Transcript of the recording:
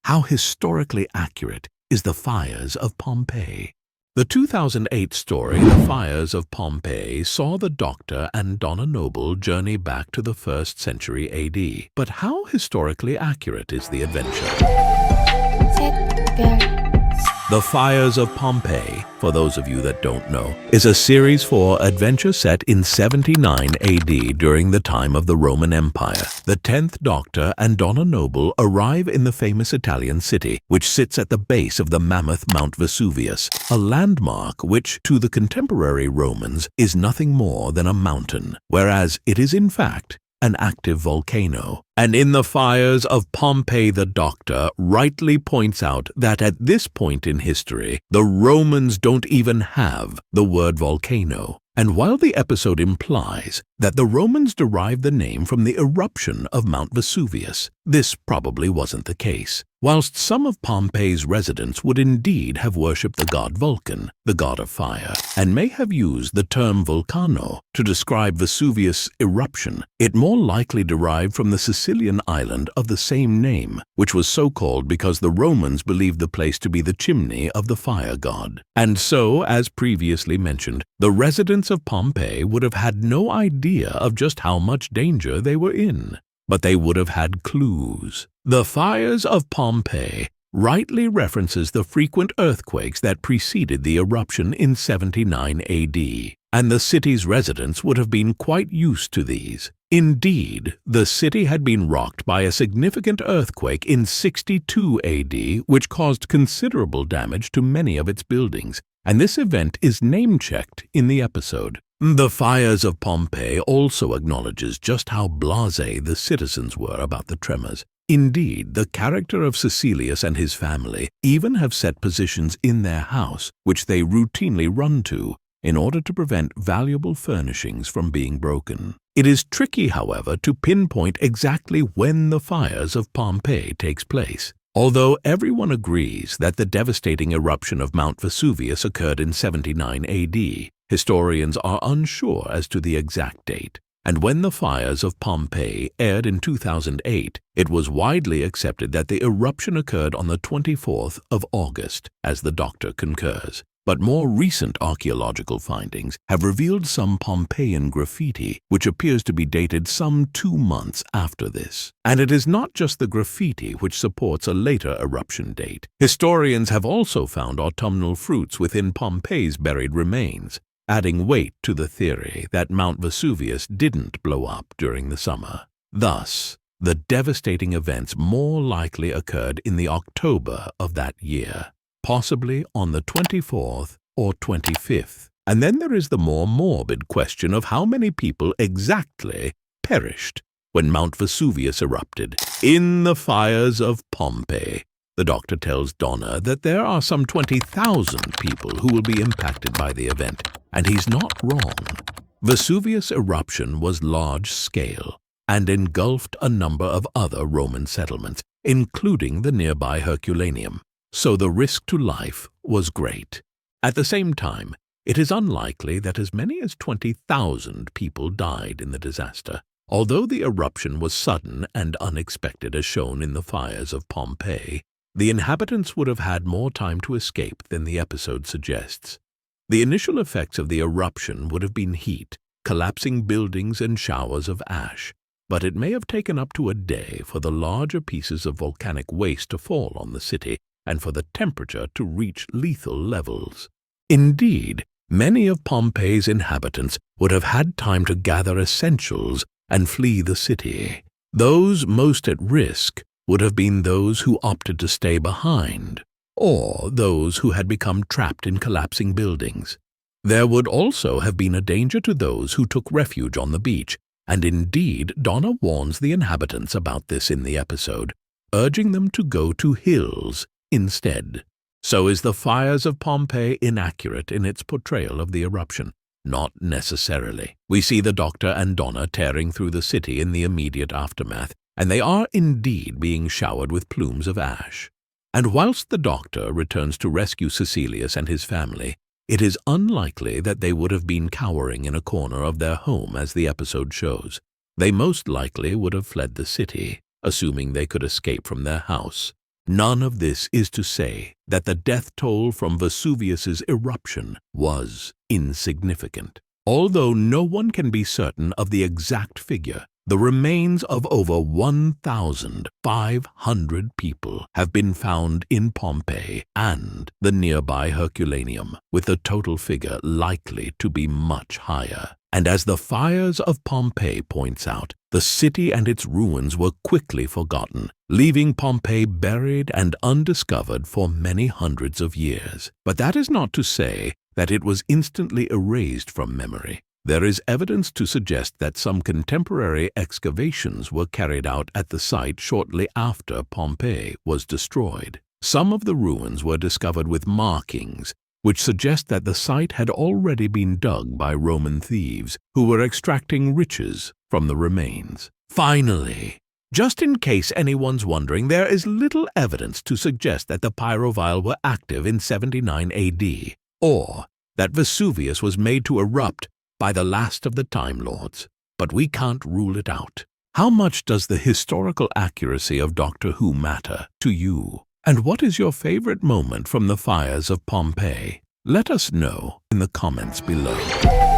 How historically accurate is The Fires of Pompeii? The 2008 story, The Fires of Pompeii, saw the Doctor and Donna Noble journey back to the 1st century AD. But how historically accurate is the adventure? The Fires of Pompeii, for those of you that don't know, is a Series 4 adventure set in 79 AD during the time of the Roman Empire. The 10th Doctor and Donna Noble arrive in the famous Italian city, which sits at the base of the mammoth Mount Vesuvius, a landmark which, to the contemporary Romans, is nothing more than a mountain, whereas it is in fact an active volcano. And in The Fires of Pompeii, the Doctor rightly points out that at this point in history, the Romans don't even have the word volcano. And while the episode implies that the Romans derived the name from the eruption of Mount Vesuvius, this probably wasn't the case. Whilst some of Pompeii's residents would indeed have worshipped the god Vulcan, the god of fire, and may have used the term volcano to describe Vesuvius' eruption, it more likely derived from the Sicilian island of the same name, which was so called because the Romans believed the place to be the chimney of the fire god. And so, as previously mentioned, the residents of Pompeii would have had no idea of just how much danger they were in. But they would have had clues. The Fires of Pompeii rightly references the frequent earthquakes that preceded the eruption in 79 AD, and the city's residents would have been quite used to these. Indeed, the city had been rocked by a significant earthquake in 62 AD, which caused considerable damage to many of its buildings, and this event is name-checked in the episode. The Fires of Pompeii also acknowledges just how blasé the citizens were about the tremors. Indeed, the character of Caecilius and his family even have set positions in their house, which they routinely run to, in order to prevent valuable furnishings from being broken. It is tricky, however, to pinpoint exactly when the Fires of Pompeii takes place. Although everyone agrees that the devastating eruption of Mount Vesuvius occurred in 79 AD, historians are unsure as to the exact date. And when The Fires of Pompeii aired in 2008, it was widely accepted that the eruption occurred on the 24th of August, as the Doctor concurs. But more recent archaeological findings have revealed some Pompeian graffiti, which appears to be dated some 2 months after this. And it is not just the graffiti which supports a later eruption date. Historians have also found autumnal fruits within Pompeii's buried remains, adding weight to the theory that Mount Vesuvius didn't blow up during the summer. Thus, the devastating events more likely occurred in the October of that year, possibly on the 24th or 25th. And then there is the more morbid question of how many people exactly perished when Mount Vesuvius erupted. In The Fires of Pompeii, the Doctor tells Donna that there are some 20,000 people who will be impacted by the event, and he's not wrong. Vesuvius' eruption was large-scale and engulfed a number of other Roman settlements, including the nearby Herculaneum, so the risk to life was great. At the same time, it is unlikely that as many as 20,000 people died in the disaster. Although the eruption was sudden and unexpected as shown in The Fires of Pompeii, the inhabitants would have had more time to escape than the episode suggests. The initial effects of the eruption would have been heat, collapsing buildings and showers of ash, but it may have taken up to a day for the larger pieces of volcanic waste to fall on the city and for the temperature to reach lethal levels. Indeed, many of Pompeii's inhabitants would have had time to gather essentials and flee the city. Those most at risk would have been those who opted to stay behind, or those who had become trapped in collapsing buildings. There would also have been a danger to those who took refuge on the beach, and indeed Donna warns the inhabitants about this in the episode, urging them to go to hills instead. So is The Fires of Pompeii inaccurate in its portrayal of the eruption? Not necessarily. We see the Doctor and Donna tearing through the city in the immediate aftermath, and they are indeed being showered with plumes of ash. And whilst the Doctor returns to rescue Caecilius and his family, it is unlikely that they would have been cowering in a corner of their home as the episode shows. They most likely would have fled the city, assuming they could escape from their house. None of this is to say that the death toll from Vesuvius's eruption was insignificant. Although no one can be certain of the exact figure, the remains of over 1,500 people have been found in Pompeii and the nearby Herculaneum, with the total figure likely to be much higher. And as the Fires of Pompeii points out, the city and its ruins were quickly forgotten, leaving Pompeii buried and undiscovered for many hundreds of years. But that is not to say that it was instantly erased from memory. There is evidence to suggest that some contemporary excavations were carried out at the site shortly after Pompeii was destroyed. Some of the ruins were discovered with markings, which suggest that the site had already been dug by Roman thieves who were extracting riches from the remains. Finally, just in case anyone's wondering, there is little evidence to suggest that the pyrovile were active in 79 AD, or that Vesuvius was made to erupt by the last of the Time Lords. But we can't rule it out. How much does the historical accuracy of Doctor Who matter to you? And what is your favorite moment from the Fires of Pompeii? Let us know in the comments below.